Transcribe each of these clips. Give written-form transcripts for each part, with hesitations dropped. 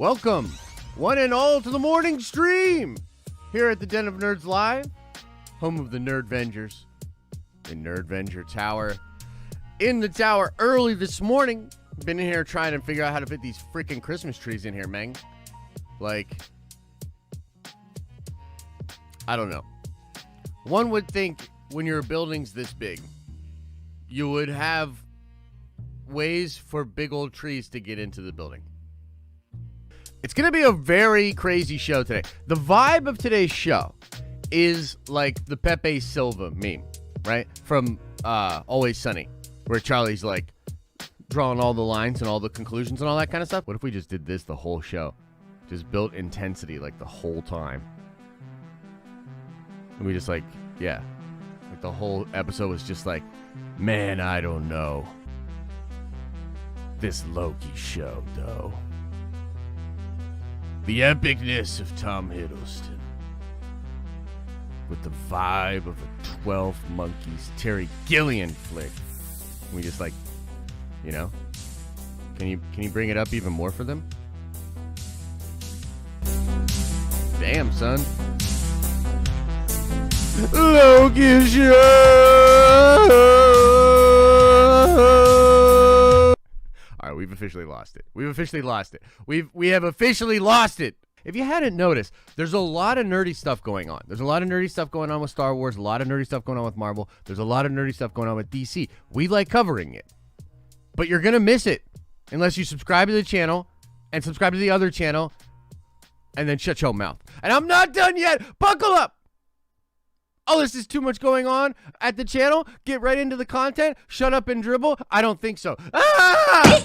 Welcome, one and all, to the morning stream here at the Den of Nerds Live, home of the Nerdvengers, the Nerdvenger Tower. In the tower early this morning, been in here trying to figure out how to fit these freaking Christmas trees in here, man. Like, I don't know. One would think when your building's this big, you would have ways for big old trees to get into the building. It's going to be a very crazy show today. The vibe of today's show is like the Pepe Silva meme, right? From Always Sunny, where Charlie's like drawing all the lines and all the conclusions and all that kind of stuff. What if we just did this the whole show? Just built intensity like the whole time. And we just like, yeah. Like the whole episode was just like, man, I don't know. This Loki show, though. The epicness of Tom Hiddleston. With the vibe of a 12 Monkeys Terry Gilliam flick. We just like, you know? Can you bring it up even more for them? Damn, son. Loki show. All right, we've officially lost it. We have officially lost it. If you hadn't noticed, there's a lot of nerdy stuff going on. There's a lot of nerdy stuff going on with Star Wars, a lot of nerdy stuff going on with Marvel. There's a lot of nerdy stuff going on with DC. We like covering it. But you're going to miss it unless you subscribe to the channel and subscribe to the other channel and then shut your mouth. And I'm not done yet. Buckle up. Oh, this is too much going on at the channel. Get right into the content. Shut up and dribble. I don't think so. Ah!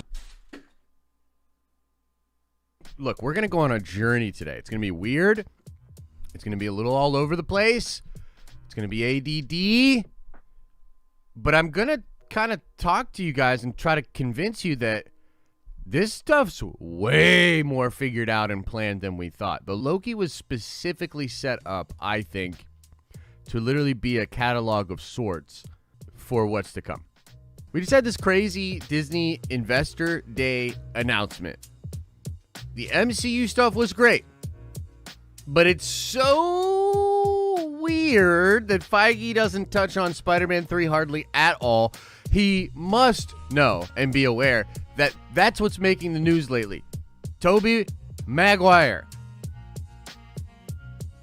Look, we're going to go on a journey today. It's going to be weird. It's going to be a little all over the place. It's going to be ADD. But I'm going to kind of talk to you guys and try to convince you that this stuff's way more figured out and planned than we thought. The Loki was specifically set up, I think, to literally be a catalog of sorts for what's to come. We just had this crazy Disney Investor Day announcement. The MCU stuff was great, but it's so weird that Feige doesn't touch on Spider-Man 3 hardly at all. He must know and be aware that that's what's making the news lately. Tobey, Maguire,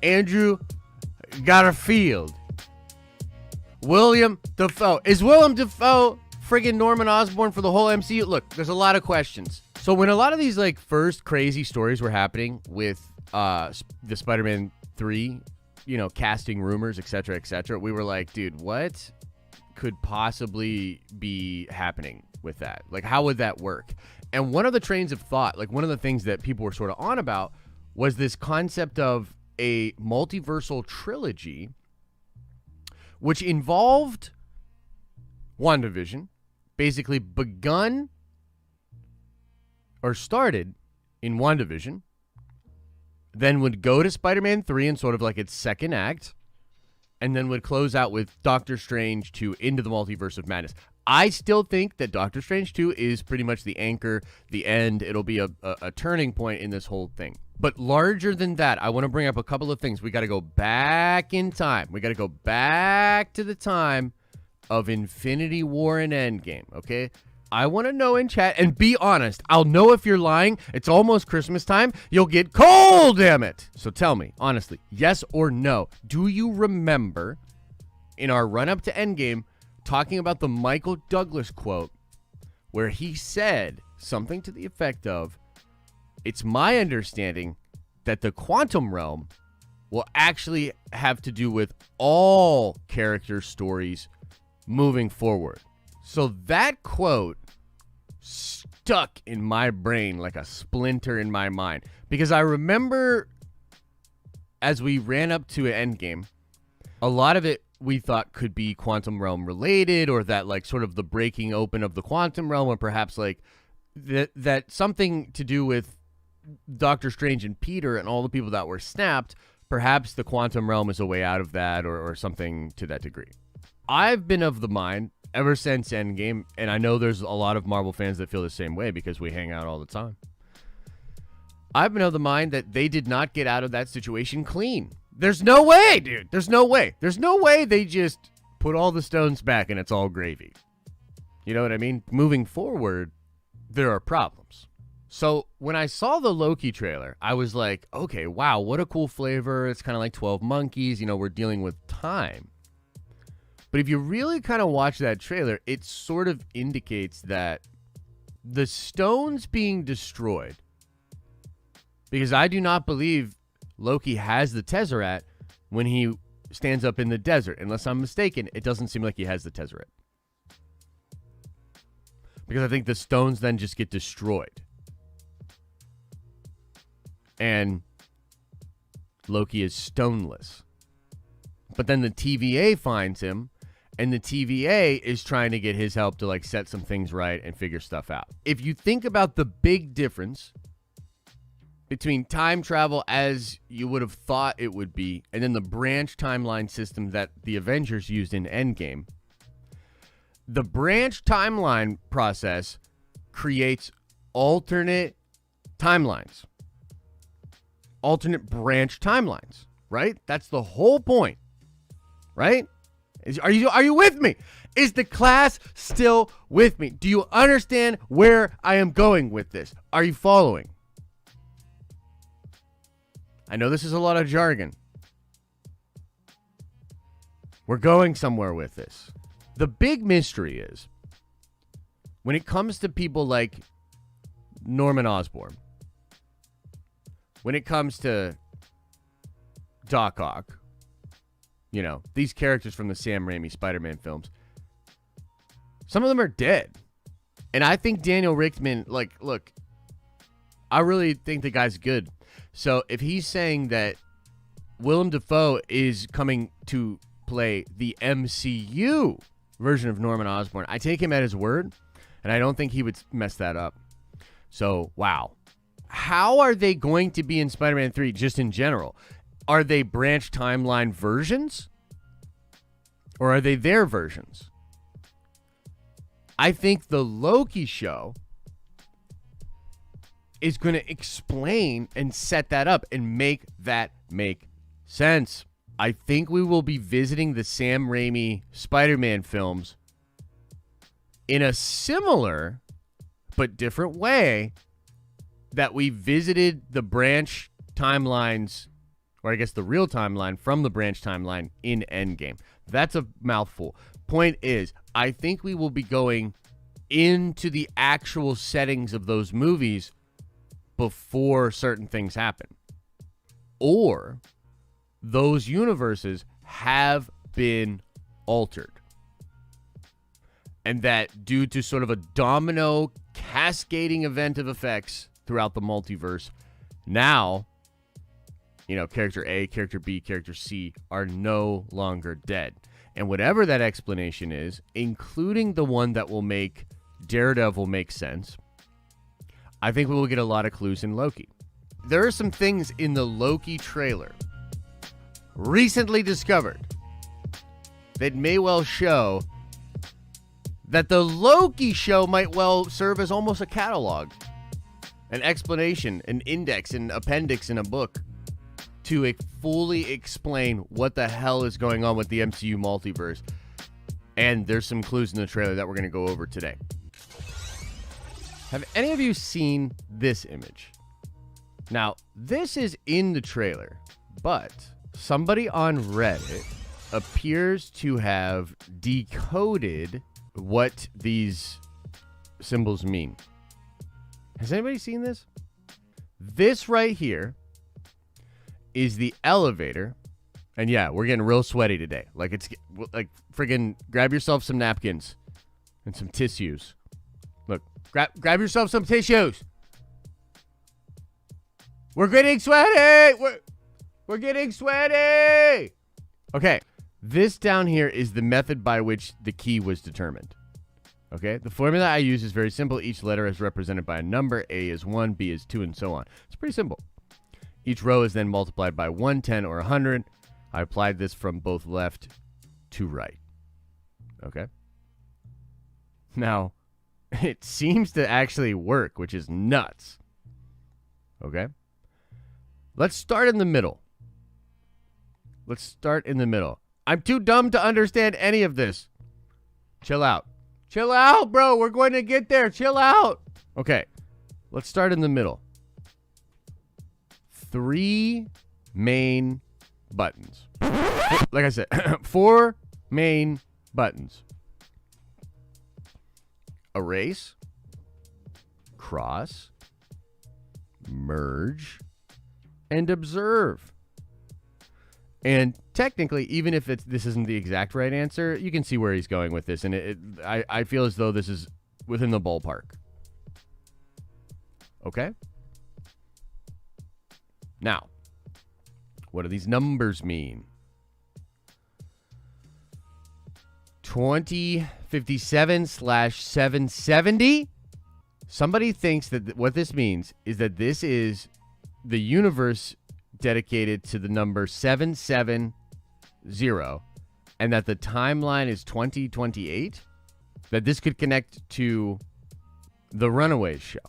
Andrew Garfield, William Dafoe. Is Willem Dafoe friggin' Norman Osborn for the whole MCU? Look, there's a lot of questions. So when a lot of these like first crazy stories were happening with the Spider-Man 3, you know, casting rumors, etc., we were like, dude, what could possibly be happening with that? Like, how would that work? And one of the trains of thought, like one of the things that people were sort of on about was this concept of a multiversal trilogy, which involved WandaVision, basically begun or started in WandaVision, then would go to Spider-Man 3 in sort of like its second act, and then would close out with Doctor Strange 2 into the Multiverse of Madness. I still think that Doctor Strange 2 is pretty much the anchor, the end. It'll be a turning point in this whole thing. But larger than that, I want to bring up a couple of things. We got to go back in time. We got to go back to the time of Infinity War and Endgame, okay? I want to know in chat, and be honest. I'll know if you're lying. It's almost Christmas time. You'll get cold, damn it. So tell me, honestly, yes or no, do you remember in our run-up to Endgame talking about the Michael Douglas quote where he said something to the effect of, it's my understanding that the quantum realm will actually have to do with all character stories moving forward. So that quote stuck in my brain like a splinter in my mind, because I remember as we ran up to Endgame, a lot of it we thought could be quantum realm related, or that like sort of the breaking open of the quantum realm, or perhaps like that something to do with Doctor Strange and Peter and all the people that were snapped. Perhaps the quantum realm is a way out of that, or something to that degree. I've been of the mind ever since Endgame, and I know there's a lot of Marvel fans that feel the same way because we hang out all the time, I've been of the mind that they did not get out of that situation clean. There's no way, dude. There's no way. There's no way they just put all the stones back and it's all gravy. You know what I mean? Moving forward, there are problems. So when I saw the Loki trailer, I was like, okay, wow, what a cool flavor. It's kind of like 12 Monkeys. You know, we're dealing with time. But if you really kind of watch that trailer, it sort of indicates that the stones being destroyed, because I do not believe Loki has the Tesseract when he stands up in the desert. Unless I'm mistaken, it doesn't seem like he has the Tesseract. Because I think the stones then just get destroyed. And Loki is stoneless. But then the TVA finds him, and the TVA is trying to get his help to like set some things right and figure stuff out. If you think about the big difference between time travel as you would have thought it would be, and then the branch timeline system that the Avengers used in Endgame, the branch timeline process creates alternate timelines. Alternate branch timelines, right? That's the whole point, right? Are you with me? Is the class still with me? Do you understand where I am going with this? Are you following? I know this is a lot of jargon. We're going somewhere with this. The big mystery is, when it comes to people like Norman Osborn, when it comes to Doc Ock, you know, these characters from the Sam Raimi Spider-Man films, some of them are dead. And I think Daniel Richtman, like, look, I really think the guy's good. So if he's saying that Willem Dafoe is coming to play the MCU version of Norman Osborn, I take him at his word, and I don't think he would mess that up. So, wow. How are they going to be in Spider-Man 3 just in general? Are they branch timeline versions? Or are they their versions? I think the Loki show is going to explain and set that up and make that make sense. I think we will be visiting the Sam Raimi Spider-Man films in a similar but different way that we visited the branch timelines, or I guess the real timeline from the branch timeline in Endgame. That's a mouthful. Point is, I think we will be going into the actual settings of those movies before certain things happen. Or those universes have been altered. And that due to sort of a domino cascading event of effects throughout the multiverse, now, you know, character A, character B, character C are no longer dead. And whatever that explanation is, including the one that will make Daredevil make sense, I think we will get a lot of clues in Loki. There are some things in the Loki trailer recently discovered that may well show that the Loki show might well serve as almost a catalog, an explanation, an index, an appendix in a book to fully explain what the hell is going on with the MCU multiverse. And there's some clues in the trailer that we're going to go over today. Have any of you seen this image? Now, this is in the trailer, but somebody on Reddit appears to have decoded what these symbols mean. Has anybody seen this? This right here is the elevator. And yeah, we're getting real sweaty today. Like, it's like friggin' grab yourself some napkins and some tissues. Look, grab yourself some tissues. We're getting sweaty. We're getting sweaty. Okay, this down here is the method by which the key was determined. Okay, the formula I use is very simple. Each letter is represented by a number. A is 1, B is 2, and so on. It's pretty simple. Each row is then multiplied by 1, 10, or 100. I applied this from both left to right. Okay. Now, it seems to actually work, which is nuts. Okay. Let's start in the middle. I'm too dumb to understand any of this. Chill out. Chill out, bro. We're going to get there. Chill out. Okay. Let's start in the middle. 3 main buttons. Like I said, 4 main buttons. Erase, cross, merge, and observe. And technically, even if this isn't the exact right answer, you can see where he's going with this. And I feel as though this is within the ballpark. Okay? Now, what do these numbers mean? 2057/770. Somebody thinks that what this means is that this is the universe dedicated to the number 770, and that the timeline is 2028. That this could connect to the Runaways show.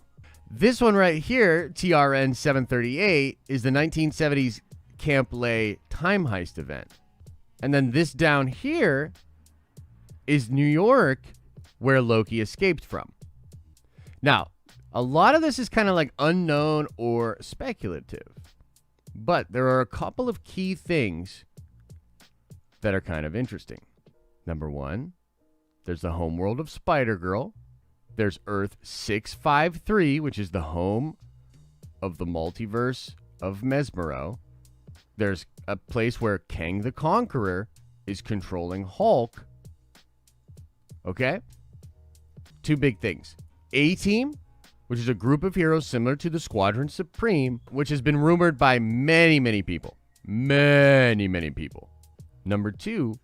This one right here, TRN 738, is the 1970s Camp Lay time heist event. And then this down here is New York, where Loki escaped from. Now, a lot of this is kind of like unknown or speculative, but there are a couple of key things that are kind of interesting. Number 1, there's the homeworld of Spider-Girl. There's Earth 653, which is the home of the multiverse of Mesmero. There's a place where Kang the Conqueror is controlling Hulk. Okay? 2 big things. A-Team, which is a group of heroes similar to the Squadron Supreme, which has been rumored by many, many people. Many, many people. Number 2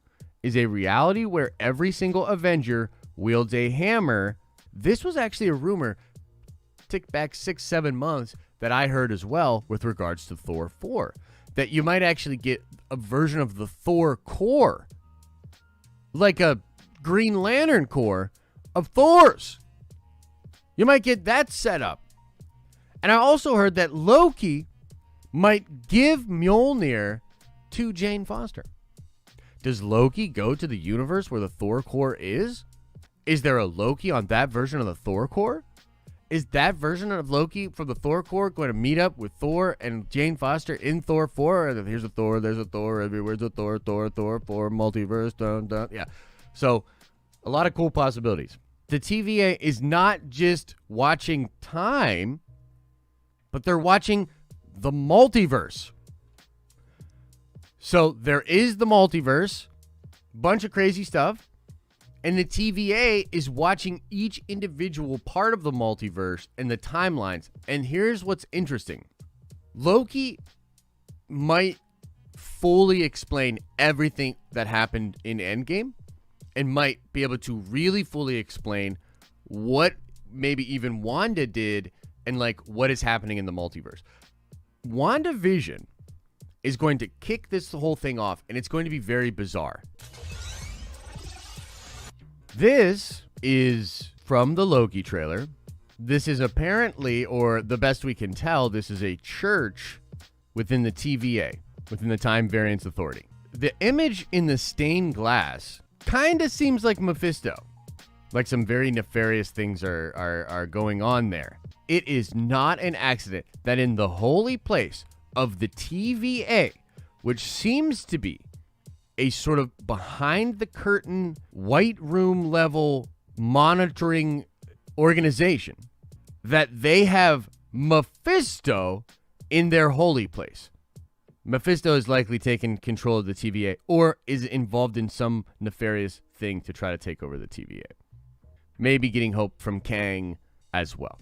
is a reality where every single Avenger wields a hammer. This was actually a rumor, tick back 6-7 months, that I heard as well with regards to Thor 4. That you might actually get a version of the Thor core. Like a Green Lantern core of Thor's. You might get that set up. And I also heard that Loki might give Mjolnir to Jane Foster. Does Loki go to the universe where the Thor core is? Is there a Loki on that version of the Thor core? Is that version of Loki from the Thor core going to meet up with Thor and Jane Foster in Thor 4? Here's a Thor, there's a Thor, everywhere's a Thor, Thor 4, multiverse, dun, dun. Yeah. So, a lot of cool possibilities. The TVA is not just watching time, but they're watching the multiverse. So, there is the multiverse, bunch of crazy stuff. And the TVA is watching each individual part of the multiverse and the timelines. And here's what's interesting. Loki might fully explain everything that happened in Endgame and might be able to really fully explain what maybe even Wanda did and like what is happening in the multiverse. WandaVision is going to kick this whole thing off, and it's going to be very bizarre. This is from the Loki trailer. This is apparently, or the best we can tell, this is a church within the TVA, within the Time Variance Authority. The image in the stained glass kind of seems like Mephisto. Like some very nefarious things are going on there. It is not an accident that in the holy place of the TVA, which seems to be a sort of behind the curtain, white room level monitoring organization, that they have Mephisto in their holy place. Mephisto is likely taken control of the TVA or is involved in some nefarious thing to try to take over the TVA. Maybe getting hope from Kang as well.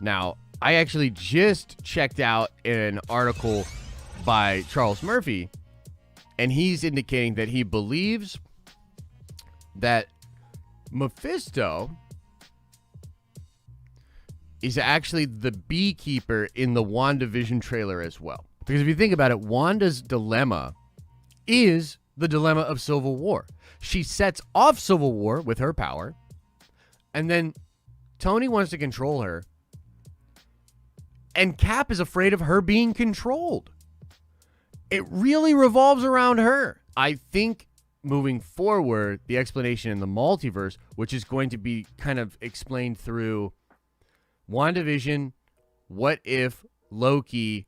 Now, I actually just checked out an article by Charles Murphy, and he's indicating that he believes that Mephisto is actually the beekeeper in the WandaVision trailer as well. Because if you think about it, Wanda's dilemma is the dilemma of Civil War. She sets off Civil War with her power, and then Tony wants to control her, and Cap is afraid of her being controlled. it really revolves around her. I think moving forward, the explanation in the multiverse, which is going to be kind of explained through WandaVision, What If, Loki,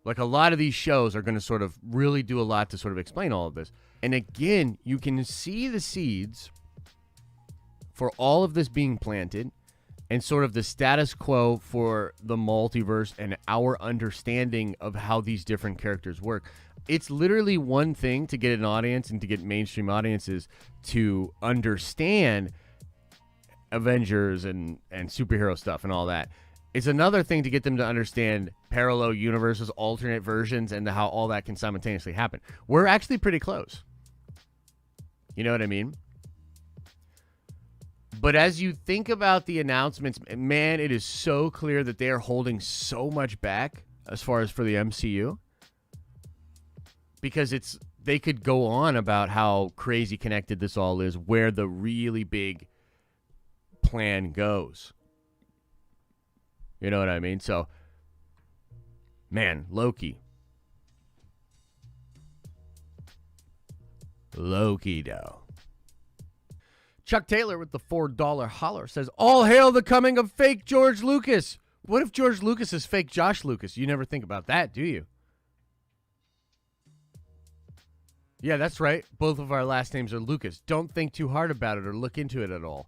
like a lot of these shows are going to sort of really do a lot to sort of explain all of this. And again, you can see the seeds for all of this being planted and sort of the status quo for the multiverse and our understanding of how these different characters work. It's literally one thing to get an audience and to get mainstream audiences to understand Avengers and superhero stuff and all that. It's another thing to get them to understand parallel universes, alternate versions, and how all that can simultaneously happen. We're actually pretty close. You know what I mean? But as you think about the announcements, man, it is so clear that they are holding so much back as far as for the MCU. Because they could go on about how crazy connected this all is, where the really big plan goes. You know what I mean? So, man, Loki, though. Chuck Taylor with the $4 holler says, all hail the coming of fake George Lucas. What if George Lucas is fake Josh Lucas? You never think about that, do you? Yeah, that's right. Both of our last names are Lucas. Don't think too hard about it or look into it at all.